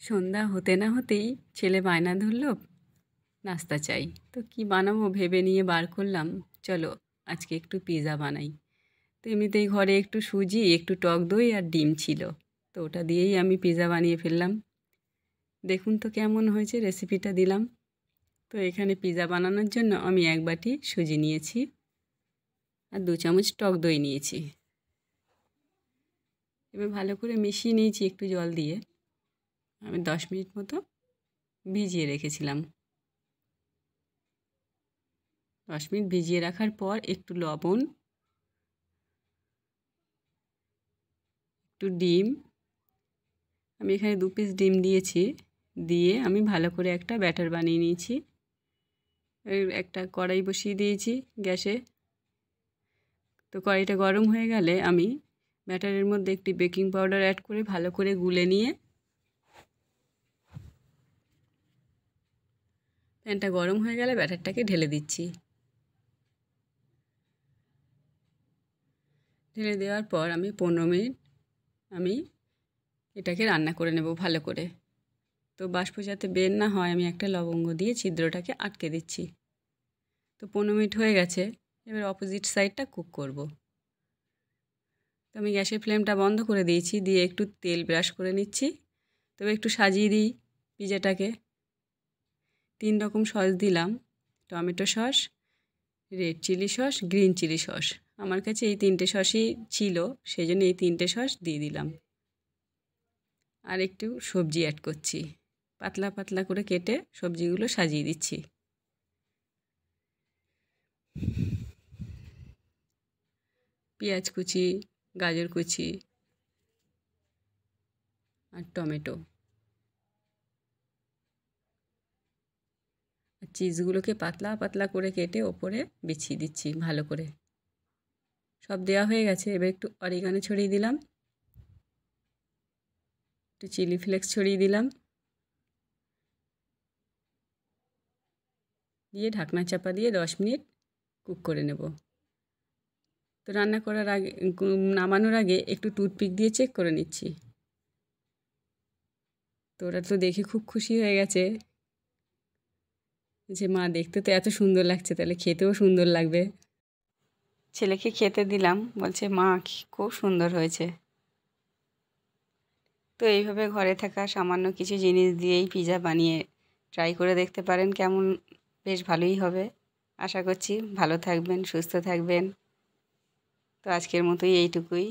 সন্ধ্যা হতে না হতেই ছেলে বায়না ধরল নাস্তা চাই। তো কি বানাবো ভেবে নিয়ে বার করলাম, চলো আজকে একটু পিৎজা বানাই। তো এমনিতেই ঘরে একটু সুজি, একটু টক দই আর ডিম ছিল, তো ওটা দিয়েই আমি পিৎজা বানিয়ে ফেললাম। দেখুন তো কেমন হয়েছে, রেসিপিটা দিলাম। তো এখানে পিৎজা বানানোর জন্য আমি 1 বাটি সুজি নিয়েছি আর 2 চামচ টক দই নিয়েছি। এবার ভালো করে মিশিয়ে নিয়েছি একটু জল দিয়ে। আমি 10 মিনিট মতো ভিজিয়ে রেখেছিলাম। 10 মিনিট ভিজিয়ে রাখার পর একটু লবণ, একটু ডিম, আমি এখানে 2 পিস ডিম দিয়েছি, দিয়ে আমি ভালো করে একটা ব্যাটার বানিয়ে নিয়েছি। একটা কড়াই বসিয়ে দিয়েছি গ্যাসে। তো কড়াইটা গরম হয়ে গেলে আমি ব্যাটারের মধ্যে একটি বেকিং পাউডার অ্যাড করে ভালো করে গুলে নিয়ে প্যানটা গরম হয়ে গেলে ব্যাটারটাকে ঢেলে দিচ্ছি। ঢেলে দেওয়ার পর আমি 15 মিনিট আমি এটাকে রান্না করে নেব ভালো করে। তো বাষ্প যাতে বের না হয় আমি একটা লবঙ্গ দিয়ে ছিদ্রটাকে আটকে দিচ্ছি। তো 15 মিনিট হয়ে গেছে, এবার অপোজিট সাইডটা কুক করব। তো আমি গ্যাসের ফ্লেমটা বন্ধ করে দিয়েছি, দিয়ে একটু তেল ব্রাশ করে নিচ্ছি। তবে একটু সাজিয়ে দিই পিৎজাটাকে। 3 রকম সস দিলাম, tomato sauce, red chilli sauce, green chilli sauce. আমার কাছে এই 3টে সসই ছিল, সেই জন্য এই 3টে সস দিয়ে দিলাম। আর একটু সবজি অ্যাড করছি, পাতলা পাতলা করে কেটে সবজিগুলো সাজিয়ে দিচ্ছি। পেঁয়াজ কুচি, গাজর কুচি আর টমেটো আর চিজগুলোকে পাতলা পাতলা করে কেটে ওপরে বিছিয়ে দিচ্ছি ভালো করে। সব দেওয়া হয়ে গেছে, এবার একটু অরিগানো ছড়িয়ে দিলাম, একটু চিলি ফ্লেক্স ছড়িয়ে দিলাম, দিয়ে ঢাকনা চাপা দিয়ে 10 মিনিট কুক করে নেব। তো রান্না করার আগে, নামানোর আগে একটু টুথপিক দিয়ে চেক করে নিচ্ছি। তো ওরা তো দেখে খুব খুশি হয়ে গেছে যে মা দেখতে তো এত সুন্দর লাগছে, তাহলে খেতেও সুন্দর লাগবে। ছেলেকে খেতে দিলাম, বলছে মা খুব সুন্দর হয়েছে। তো এইভাবে ঘরে থাকা সামান্য কিছু জিনিস দিয়েই পিৎজা বানিয়ে ট্রাই করে দেখতে পারেন, কেমন বেশ ভালোই হবে। আশা করছি ভালো থাকবেন, সুস্থ থাকবেন। তো আজকের মতোই এইটুকুই।